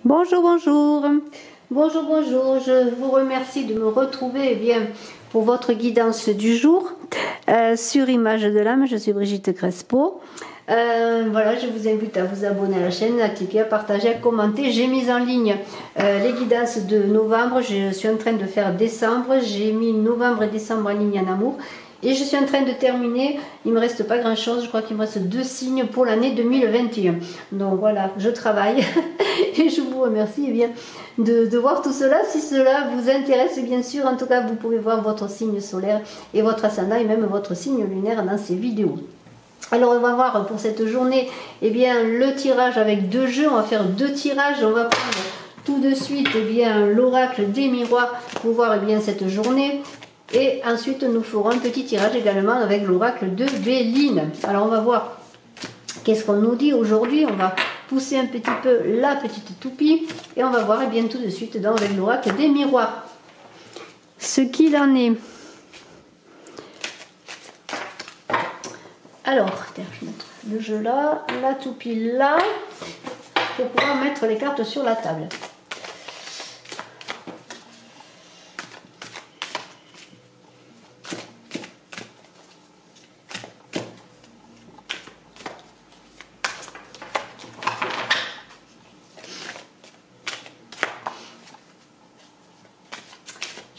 Bonjour, bonjour. Bonjour, bonjour. Je vous remercie de me retrouver bien, pour votre guidance du jour sur Image de l'âme. Je suis Brigitte Crespo. Voilà, je vous invite à vous abonner à la chaîne, à cliquer, à partager, à commenter. J'ai mis en ligne les guidances de novembre. Je suis en train de faire décembre. J'ai mis novembre et décembre en ligne en amour. Et je suis en train de terminer, il ne me reste pas grand chose, je crois qu'il me reste 2 signes pour l'année 2021. Donc voilà, je travaille et je vous remercie bien, de voir tout cela. Si cela vous intéresse, bien sûr, en tout cas, vous pouvez voir votre signe solaire et votre ascendant et même votre signe lunaire dans ces vidéos. Alors on va voir pour cette journée bien, le tirage avec 2 jeux, on va faire 2 tirages, on va prendre tout de suite bien, l'oracle des miroirs pour voir bien, cette journée. Et ensuite, nous ferons un petit tirage également avec l'oracle de Béline. Alors, on va voir qu'est-ce qu'on nous dit aujourd'hui. On va pousser un petit peu la petite toupie. Et on va voir bien tout de suite avec l'oracle des miroirs ce qu'il en est. Alors, je vais mettre le jeu là, la toupie là, pour pouvoir mettre les cartes sur la table.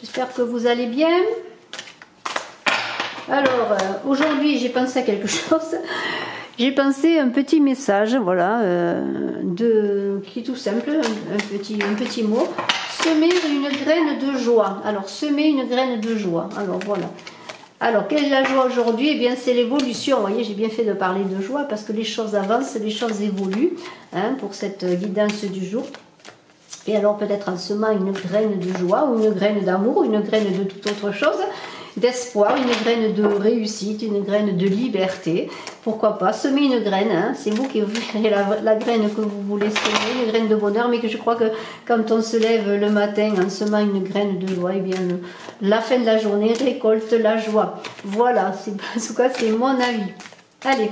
J'espère que vous allez bien. Alors, aujourd'hui, j'ai pensé à quelque chose. J'ai pensé à un petit message, voilà, qui est tout simple, un petit mot. Semer une graine de joie. Alors, semer une graine de joie. Alors, voilà. Alors, quelle est la joie aujourd'hui? Eh bien, c'est l'évolution. Vous voyez, j'ai bien fait de parler de joie parce que les choses avancent, les choses évoluent, hein, pour cette guidance du jour. Et alors peut-être en semant une graine de joie, ou une graine d'amour, une graine de toute autre chose, d'espoir, une graine de réussite, une graine de liberté. Pourquoi pas semer une graine, hein, c'est vous qui verrez la graine que vous voulez semer, une graine de bonheur, mais que je crois que quand on se lève le matin en semant une graine de joie, eh bien la fin de la journée récolte la joie. Voilà, en tout cas c'est mon avis. Allez,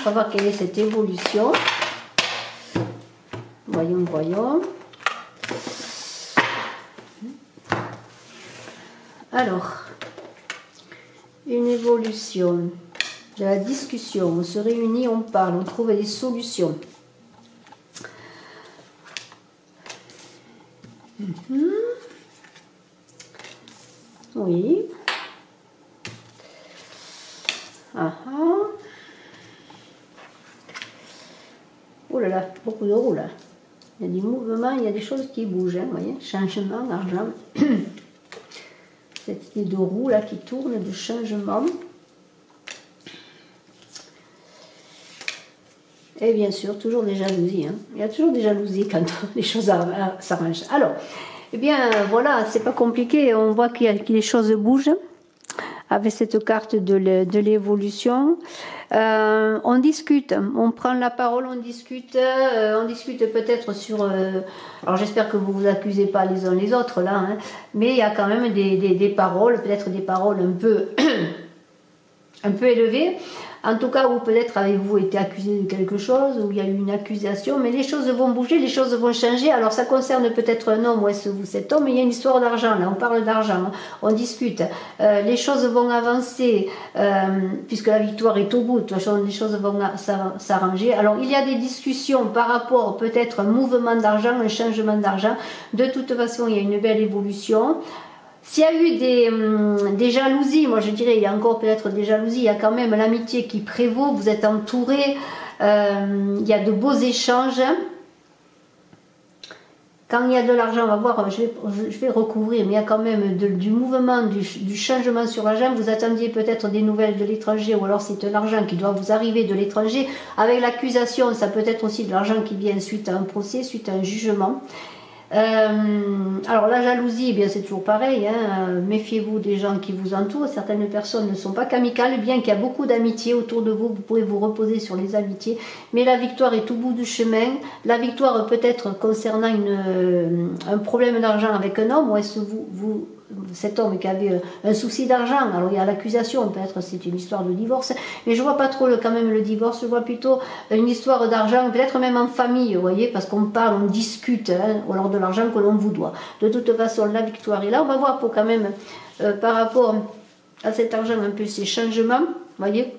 on va voir quelle est cette évolution. Voyons, voyons. Alors, une évolution de la discussion. On se réunit, on parle, on trouve des solutions. Oui. Ah ah. Oh là là, beaucoup de roues là. Il y a des mouvements, il y a des choses qui bougent, hein, vous voyez, changement d'argent. Cette idée de roue là qui tourne, de changement. Et bien sûr, toujours des jalousies. Hein. Il y a toujours des jalousies quand les choses s'arrangent. Alors, eh bien voilà, c'est pas compliqué. On voit que les choses bougent avec cette carte de l'évolution. On discute, on prend la parole, on discute peut-être sur... alors j'espère que vous vous accusez pas les uns les autres là, hein, mais il y a quand même des paroles, peut-être des paroles un peu, un peu élevées. En tout cas, où peut-être avez-vous été accusé de quelque chose, où il y a eu une accusation, mais les choses vont bouger, les choses vont changer. Alors ça concerne peut-être un homme ou est-ce vous cet homme, mais il y a une histoire d'argent, là on parle d'argent, on discute. Les choses vont avancer, puisque la victoire est au bout, de toute façon les choses vont s'arranger. Alors il y a des discussions par rapport peut-être un mouvement d'argent, un changement d'argent. De toute façon, il y a une belle évolution. S'il y a eu des jalousies, moi je dirais, il y a encore peut-être des jalousies, il y a quand même l'amitié qui prévaut, vous êtes entourés, il y a de beaux échanges. Quand il y a de l'argent, on va voir, je vais recouvrir, mais il y a quand même du mouvement, du changement sur l'argent. Vous attendiez peut-être des nouvelles de l'étranger, ou alors c'est de l'argent qui doit vous arriver de l'étranger. Avec l'accusation, ça peut être aussi de l'argent qui vient suite à un procès, suite à un jugement. Alors la jalousie, eh bien c'est toujours pareil, hein, méfiez-vous des gens qui vous entourent. Certaines personnes ne sont pas qu'amicales, bien qu'il y a beaucoup d'amitié autour de vous, vous pouvez vous reposer sur les amitiés, mais la victoire est au bout du chemin. La victoire peut-être concernant un problème d'argent avec un homme, ou est-ce que vous cet homme qui avait un souci d'argent. Alors il y a l'accusation, peut-être c'est une histoire de divorce, mais je vois pas trop quand même le divorce, je vois plutôt une histoire d'argent, peut-être même en famille, vous voyez, parce qu'on parle, on discute hein, lors de l'argent que l'on vous doit. De toute façon, la victoire est là. On va voir pour quand même, par rapport à cet argent, un peu ces changements, vous voyez.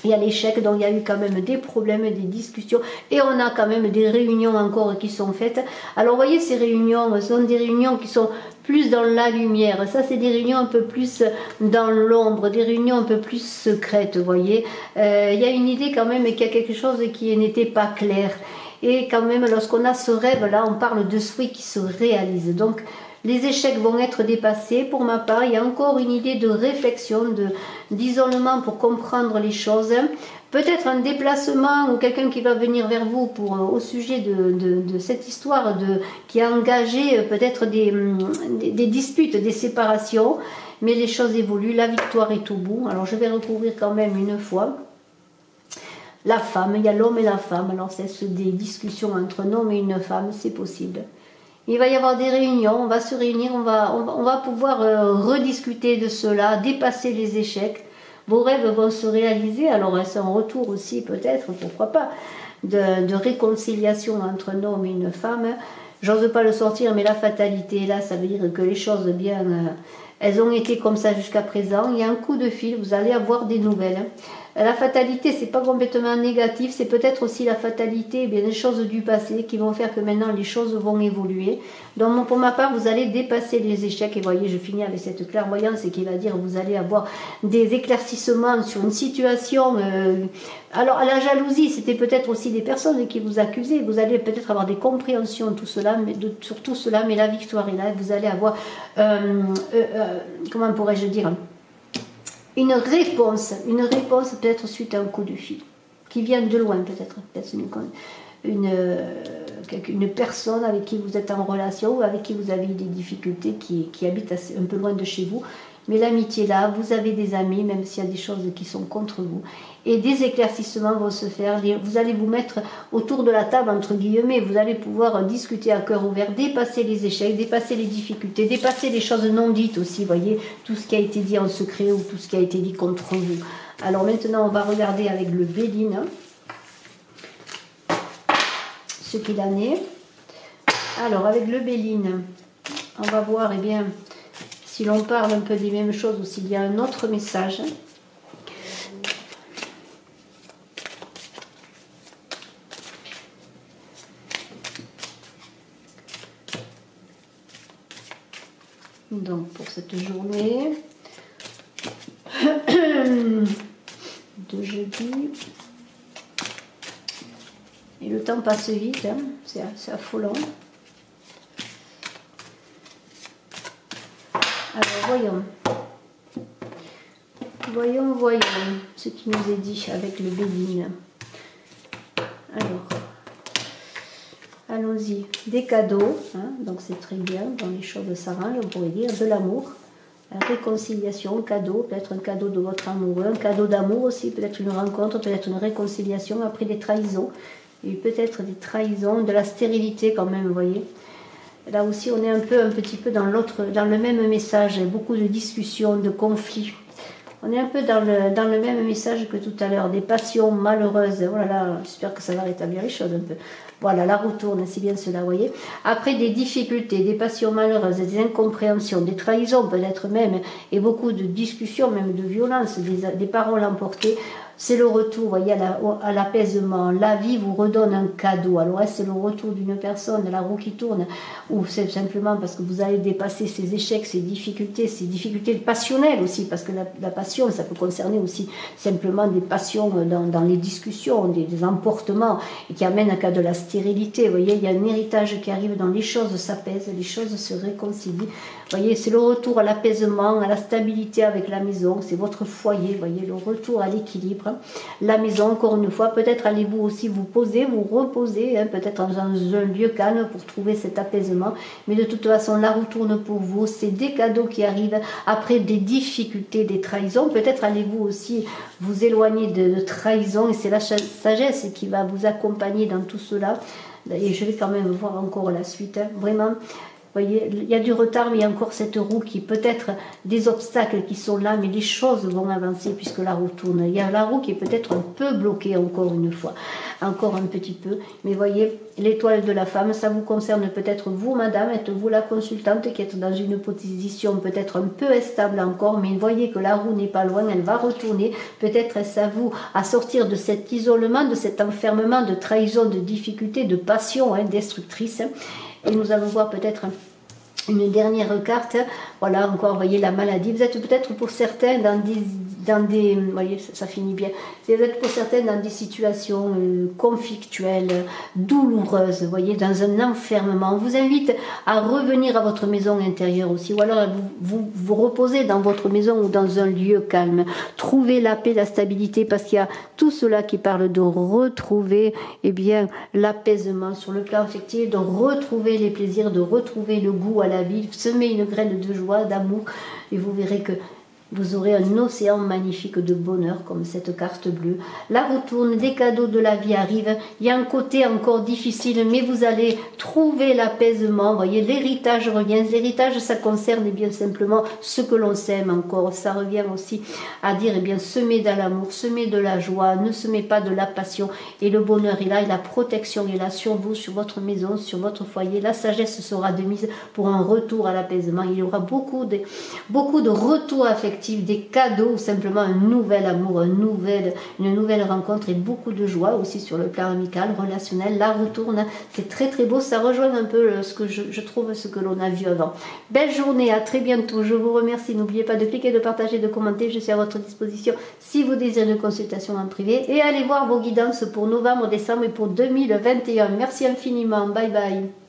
Il y a l'échec, donc il y a eu quand même des problèmes, des discussions, et on a quand même des réunions encore qui sont faites. Alors vous voyez, ces réunions sont des réunions qui sont plus dans la lumière. Ça, c'est des réunions un peu plus dans l'ombre, des réunions un peu plus secrètes, vous voyez. Il y a une idée quand même qu'il y a quelque chose qui n'était pas clair. Et quand même, lorsqu'on a ce rêve-là, on parle de souhaits qui se réalisent. Donc, les échecs vont être dépassés. Pour ma part, il y a encore une idée de réflexion, d'isolement pour comprendre les choses. Peut-être un déplacement ou quelqu'un qui va venir vers vous au sujet de cette histoire qui a engagé peut-être des disputes, des séparations. Mais les choses évoluent, la victoire est au bout. Alors je vais recouvrir quand même une fois. La femme, il y a l'homme et la femme. Alors c'est des discussions entre un homme et une femme, c'est possible. Il va y avoir des réunions, on va se réunir, on va pouvoir rediscuter de cela, dépasser les échecs. Vos rêves vont se réaliser, alors c'est un retour aussi peut-être, pourquoi pas, de réconciliation entre un homme et une femme. J'ose pas le sortir, mais la fatalité, là, ça veut dire que les choses bien, elles ont été comme ça jusqu'à présent. Il y a un coup de fil, vous allez avoir des nouvelles. La fatalité, c'est pas complètement négatif, c'est peut-être aussi la fatalité, bien des choses du passé qui vont faire que maintenant les choses vont évoluer. Donc pour ma part, vous allez dépasser les échecs. Et voyez, je finis avec cette clairvoyance qui va dire vous allez avoir des éclaircissements sur une situation. Alors la jalousie, c'était peut-être aussi des personnes qui vous accusaient. Vous allez peut-être avoir des compréhensions tout cela, sur tout cela, mais la victoire est là. Vous allez avoir, comment pourrais-je dire, une réponse peut-être suite à un coup de fil, qui vient de loin peut-être une personne avec qui vous êtes en relation ou avec qui vous avez des difficultés, qui habite un peu loin de chez vous. Mais l'amitié est là, vous avez des amis, même s'il y a des choses qui sont contre vous. Et des éclaircissements vont se faire, vous allez vous mettre autour de la table, entre guillemets, vous allez pouvoir discuter à cœur ouvert, dépasser les échecs, dépasser les difficultés, dépasser les choses non dites aussi, voyez, tout ce qui a été dit en secret ou tout ce qui a été dit contre vous. Alors maintenant, on va regarder avec le Béline ce qu'il en est. Alors, avec le Béline, on va voir, eh bien, si l'on parle un peu des mêmes choses ou s'il y a un autre message. Donc pour cette journée de jeudi. Et le temps passe vite, hein, c'est affolant. Alors voyons ce qui nous est dit avec le Béline. Alors, allons-y. Des cadeaux, hein, donc c'est très bien, dans les choses s'arrangent, on pourrait dire, de l'amour, réconciliation, cadeau, peut-être un cadeau de votre amoureux, un cadeau d'amour aussi, peut-être une rencontre, peut-être une réconciliation, après des trahisons, et peut-être des trahisons, de la stérilité quand même, vous voyez. Là aussi, on est un petit peu dans le même message, beaucoup de discussions, de conflits. On est un peu dans le même message que tout à l'heure, des passions malheureuses. Oh là là, j'espère que ça va rétablir les choses un peu. Voilà, la roue tourne, c'est bien cela, vous voyez. Après des difficultés, des passions malheureuses, des incompréhensions, des trahisons peut-être même, et beaucoup de discussions, même de violences, des paroles emportées, c'est le retour, vous voyez, à l'apaisement. La vie vous redonne un cadeau. Alors est-ce le retour d'une personne, la roue qui tourne, ou c'est simplement parce que vous allez dépasser ces échecs, ces difficultés passionnelles aussi, parce que la passion, ça peut concerner aussi simplement des passions dans les discussions, des emportements, et qui amènent à cas de la stérilité. Vous voyez, il y a un héritage qui arrive dans les choses s'apaisent, les choses se réconcilient. Vous voyez, c'est le retour à l'apaisement, à la stabilité avec la maison, c'est votre foyer, vous voyez, le retour à l'équilibre. La maison, encore une fois, peut-être allez-vous aussi vous poser, vous reposer, hein, peut-être dans un lieu calme pour trouver cet apaisement, mais de toute façon, la roue tourne pour vous, c'est des cadeaux qui arrivent après des difficultés, des trahisons, peut-être allez-vous aussi vous éloigner de trahisons, et c'est la sagesse qui va vous accompagner dans tout cela, et je vais quand même voir encore la suite, hein, vraiment. voyez, il y a du retard, mais il y a encore cette roue qui peut-être des obstacles qui sont là, mais les choses vont avancer puisque la roue tourne. Il y a la roue qui est peut-être un peu bloquée encore une fois, encore un petit peu. Mais voyez, l'étoile de la femme, ça vous concerne peut-être vous, madame, êtes-vous la consultante qui est dans une position peut-être un peu instable encore, mais voyez que la roue n'est pas loin, elle va retourner. Peut-être est-ce à vous à sortir de cet isolement, de cet enfermement, de trahison, de difficulté, de passion destructrice. Et nous allons voir peut-être une dernière carte. Voilà, encore, vous voyez, la maladie. Vous êtes peut-être pour certains vous voyez, ça finit bien. Vous êtes pour certains dans des situations conflictuelles, douloureuses, vous voyez, dans un enfermement. On vous invite à revenir à votre maison intérieure aussi, ou alors à vous reposer dans votre maison ou dans un lieu calme. Trouvez la paix, la stabilité, parce qu'il y a tout cela qui parle de retrouver, eh bien, l'apaisement sur le plan affectif, de retrouver les plaisirs, de retrouver le goût à la vie, semer une graine de joie, d'amour, et vous verrez que vous aurez un océan magnifique de bonheur comme cette carte bleue. La roue tourne, des cadeaux de la vie arrivent. Il y a un côté encore difficile, mais vous allez trouver l'apaisement. Vous voyez, l'héritage revient. L'héritage, ça concerne bien simplement ce que l'on sème encore. Ça revient aussi à dire, bien, semer de l'amour, semer de la joie, ne semez pas de la passion. Et le bonheur est là, et la protection est là sur vous, sur votre maison, sur votre foyer. La sagesse sera de mise pour un retour à l'apaisement. Il y aura beaucoup de retours affectifs, des cadeaux ou simplement un nouvel amour, une nouvelle rencontre et beaucoup de joie aussi sur le plan amical, relationnel. La retourne, c'est très très beau, ça rejoint un peu ce que je trouve, ce que l'on a vu avant. Belle journée, à très bientôt, je vous remercie. N'oubliez pas de cliquer, de partager, de commenter, je suis à votre disposition si vous désirez une consultation en privé, et allez voir vos guidances pour novembre, décembre et pour 2021. Merci infiniment, bye bye.